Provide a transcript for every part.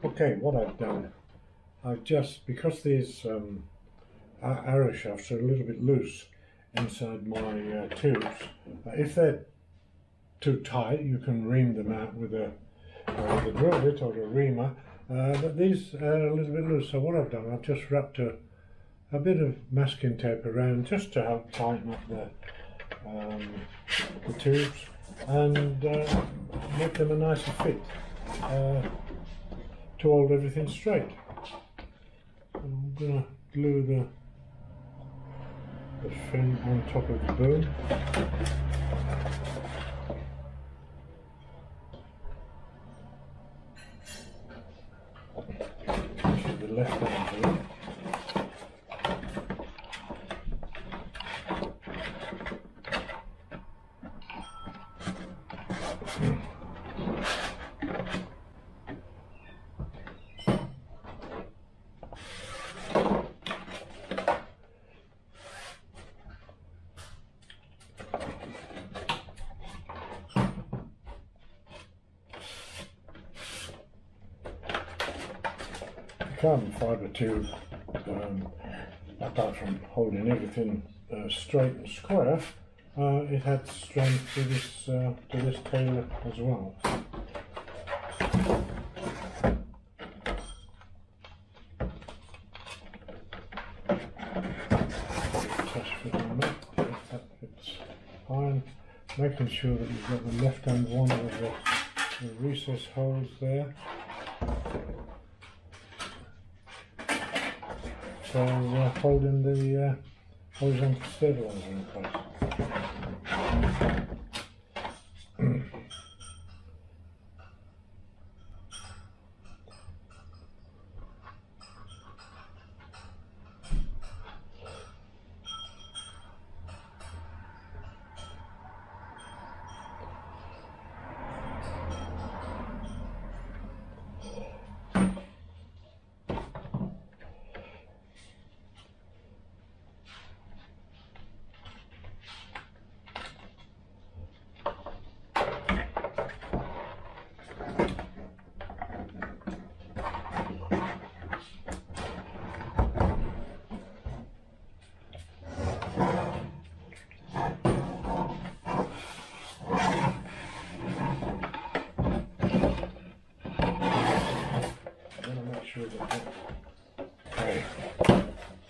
Okay, what I've done, I've just, because these arrow shafts are a little bit loose inside my tubes, if they're too tight you can ream them out with a drill bit or a reamer, but these are a little bit loose, so what I've done, I've just wrapped a bit of masking tape around just to help tighten up the tubes and make them a nicer fit to hold everything straight. I'm going to glue the fin on top of the boom. This is the left hand boom. Carbon fibre tube, apart from holding everything straight and square, it had strength to this tailor as well. Test fit on that. That fits fine. Making sure that you've got the left hand one with the recess holes there. So holding the horizontal stabilizer in place.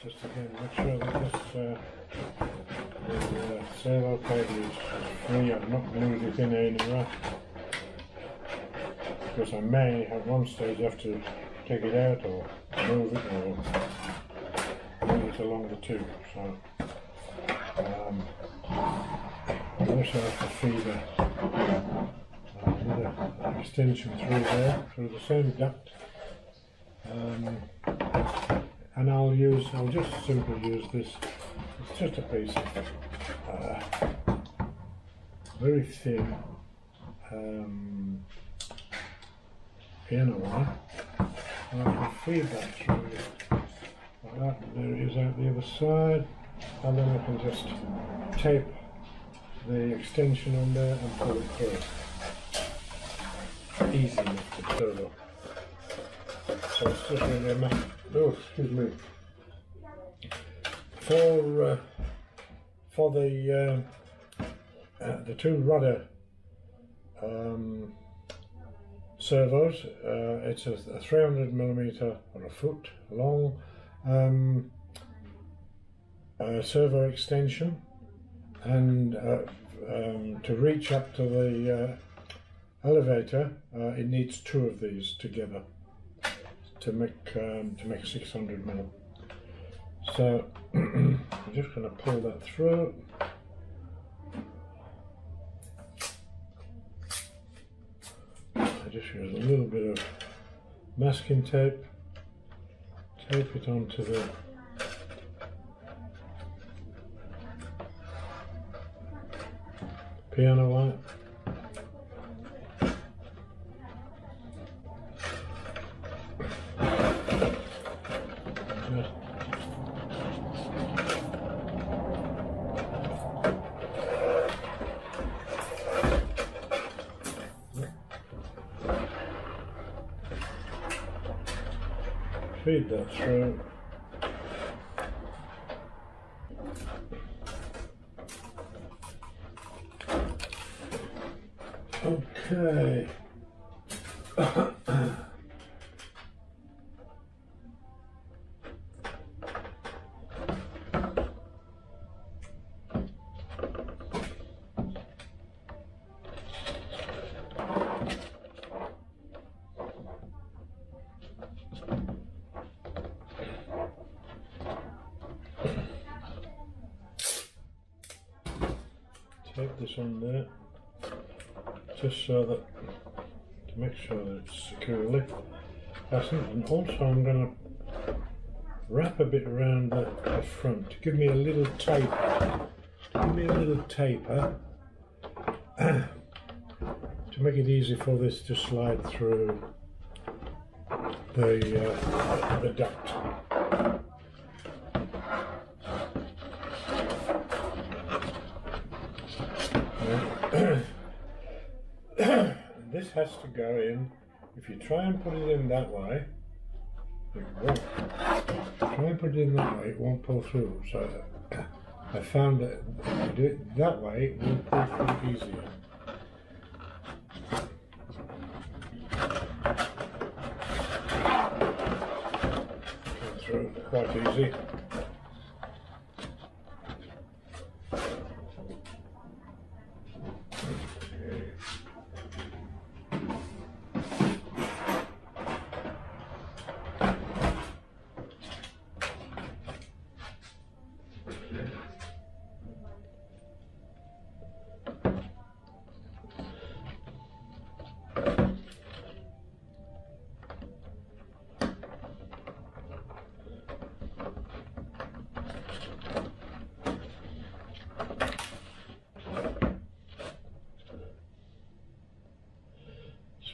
Just again, make sure that this the servo cable is free. I've not glued it in anywhere because I may at one stage have to take it out or move it or move it along the tube. So I also have to feed an extension through there, through the same duct. And I'll just simply use this. It's just a piece of very thin piano wire. And I can feed that through like that. There it is out the other side, and then I can just tape the extension on there and pull it through. Easy enough to turbo. So it's just really a matter. Oh, excuse me. For the two rudder servos, it's a 300mm or a foot long servo extension, and to reach up to the elevator, it needs two of these together to make 600mm. So I'm just going to pull that through. I just use a little bit of masking tape, tape it onto the piano wire. feed that through. Okay. Tape this on there, just so that, to make sure that it's securely fastened. And also I'm going to wrap a bit around the front to give me a little taper, to make it easy for this to slide through the duct. This has to go in. If you try and put it in that way, it won't. Try and put it in that way, it won't pull through. So I found that if you do it that way, it will pull through easier. Come through quite easy.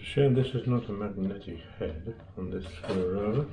Shame this is not a magnetic head on this screwdriver.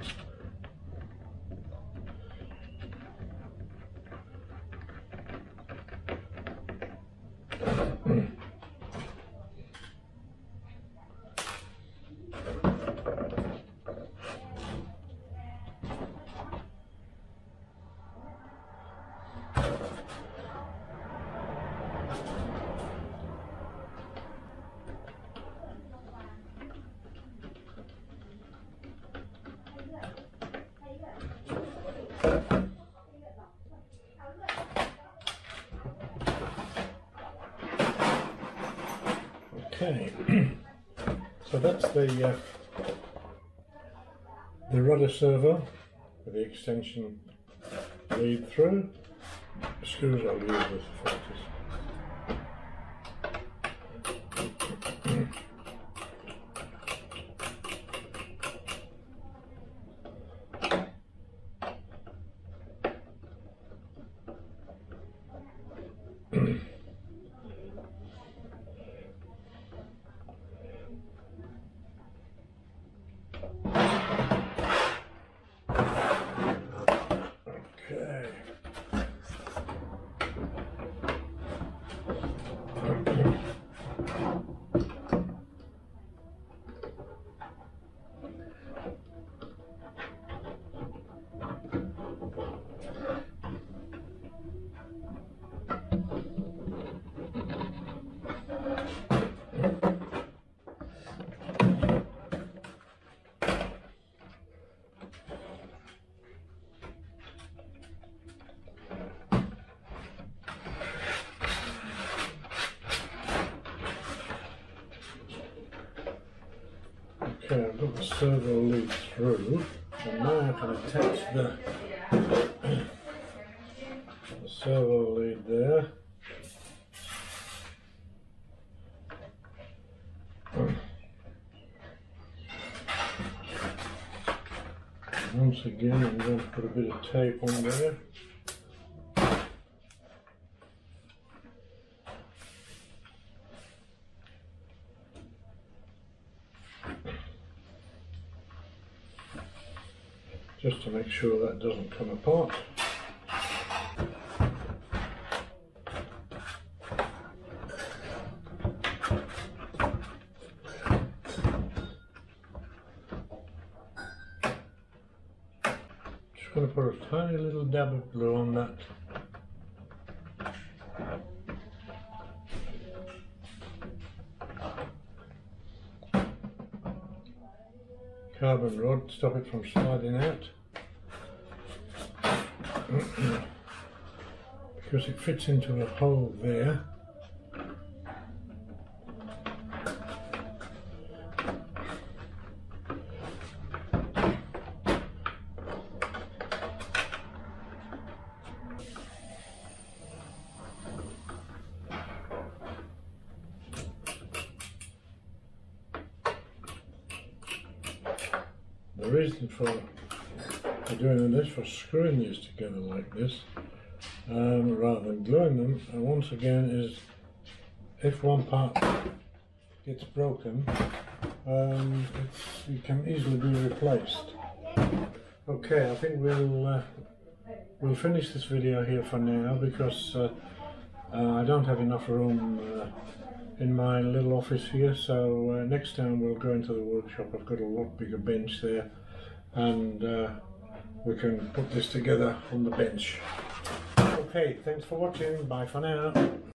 Okay, so that's the rudder servo with the extension lead through. The screws I'll use with the focus. Okay, I've got the servo lead through, and now I can attach the servo lead there. Once again, I'm going to put a bit of tape on there. Just to make sure that doesn't come apart. going to put a tiny little dab of glue on that. Carbon rod, stop it from sliding out. Because it fits into a hole there. The reason for doing this, for screwing these together like this, rather than gluing them, and once again, is if one part gets broken, it can easily be replaced. Okay, I think we'll finish this video here for now, because I don't have enough room in my little office here, so next time we'll go into the workshop. I've got a lot bigger bench there, and we can put this together on the bench. Okay, thanks for watching, bye for now.